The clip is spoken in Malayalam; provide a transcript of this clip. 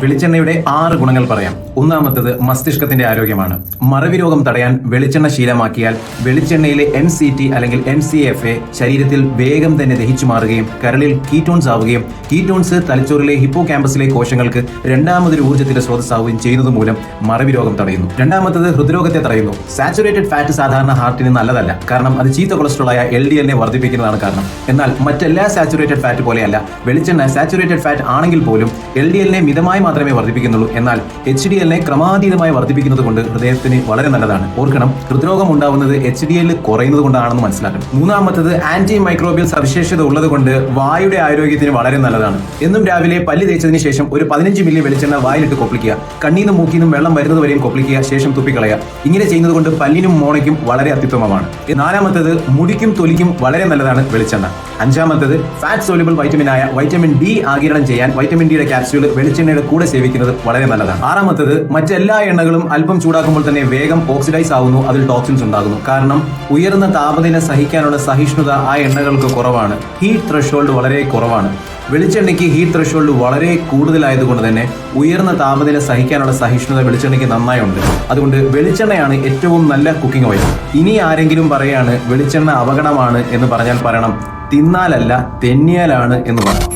വെളിച്ചെണ്ണയുടെ 6 ഗുണങ്ങൾ പറയാം. ഒന്നാമത്തത് മസ്തിഷ്കത്തിന്റെ ആരോഗ്യമാണ്. മറവി രോഗം തടയാൻ വെളിച്ചെണ്ണ ശീലമാക്കിയാൽ വെളിച്ചെണ്ണയിലെ NCT അല്ലെങ്കിൽ NCFA ശരീരത്തിൽ വേഗം തന്നെ ദഹിച്ചു മാറുകയും കരളിൽ കീറ്റോൺസ് ആവുകയും കീറ്റോൺസ് തലച്ചോറിലെ ഹിപ്പോ ക്യാമ്പസിലെ കോശങ്ങൾക്ക് രണ്ടാമതൊരു ഊർജ്ജത്തിന്റെ സ്രോതസ്സാവുകയും ചെയ്യുന്നത് മൂലം മറവി രോഗം തടയുന്നു. രണ്ടാമത്തത് ഹൃദ്രോഗത്തെ തടയുന്നു. സാച്ചുറേറ്റഡ് ഫാറ്റ് സാധാരണ ഹാർട്ടിന് നല്ലതല്ല, കാരണം അത് ചീത്ത കൊളസ്ട്രോളായ LDL വർദ്ധിപ്പിക്കുന്നതാണ് കാരണം. എന്നാൽ മറ്റെല്ലാ സാച്ചുറേറ്റഡ് ഫാറ്റ് പോലെയല്ല വെളിച്ചെണ്ണ. സാച്ചുറേറ്റഡ് ഫാറ്റ് ആണെങ്കിൽ പോലും LDL മിതമായി മാത്രമേ വർദ്ധിപ്പിക്കുന്നുള്ളൂ. എന്നാൽ HDL ക്രമാതീതമായി വർദ്ധിപ്പിക്കുന്നത് കൊണ്ട് ഹൃദയത്തിന് വളരെ നല്ലതാണ്. ഓർക്കണം, ഹൃദ്രോഗം ഉണ്ടാവുന്നത് HDL കുറയുന്നത് കൊണ്ടാണെന്ന് മനസ്സിലാക്കണം. മൂന്നാമത്തത് ആന്റി മൈക്രോബിയൽ സവിശേഷത ഉള്ളത് കൊണ്ട് വായുടെ ആരോഗ്യത്തിന് വളരെ നല്ലതാണ്. എന്നും രാവിലെ പല്ല് തേച്ചതിന് ശേഷം ഒരു 15 മില്ലി വെളിച്ചെണ്ണ വായിലിട്ട് കൊപ്പിക്കുക. കണ്ണീന്നും മൂക്കിന്നും വെള്ളം വരുന്നത് വരെയും കൊപ്പിക്കുക, ശേഷം തുപ്പിക്കളയുക. ഇങ്ങനെ ചെയ്യുന്നത് കൊണ്ട് പല്ലിനും മോണയ്ക്കും വളരെ അത്യുത്തമമാണ്. നാലാമത്തത് മുടിക്കും തൊലിക്കും വളരെ നല്ലതാണ് വെളിച്ചെണ്ണ. അഞ്ചാമത്തത് ഫാറ്റ് സോലുബിൾ വൈറ്റമിനായ വൈറ്റമിൻ D ആഗിരണം ചെയ്യാൻ വൈറ്റമിൻ ഡിയുടെ ക്യാപ്സ്യൂൾ വെളിച്ചെണ്ണയുടെ കൂടെ സേവിക്കുന്നത് വളരെ നല്ലതാണ്. ആറാമത്തത് മറ്റെല്ലാ എണ്ണകളും അല്പം ചൂടാക്കുമ്പോൾ തന്നെ വേഗം ഓക്സിഡൈസ് ആവുന്നു, അതിൽ ടോക്സിൻസ് ഉണ്ടാകുന്നു. കാരണം ഉയർന്ന താപനില സഹിക്കാനുള്ള സഹിഷ്ണുത ആ എണ്ണകൾക്ക് കുറവാണ്. ഹീറ്റ് ത്രെഷോൾഡ് വളരെ കുറവാണ്. വെളിച്ചെണ്ണയ്ക്ക് ഹീറ്റ് ത്രെഷോൾഡ് വളരെ കൂടുതലായതുകൊണ്ട് തന്നെ ഉയർന്ന താപനില സഹിക്കാനുള്ള സഹിഷ്ണുത വെളിച്ചെണ്ണയ്ക്ക് നന്നായി ഉണ്ട്. അതുകൊണ്ട് വെളിച്ചെണ്ണയാണ് ഏറ്റവും നല്ല കുക്കിംഗ് ഓയിൽ. ഇനി ആരെങ്കിലും പറയാണ് വെളിച്ചെണ്ണ അപകടമാണ് എന്ന് പറഞ്ഞാൽ പറയണം, തിന്നാലല്ല തെന്നിയാലാണ് എന്ന് പറയും.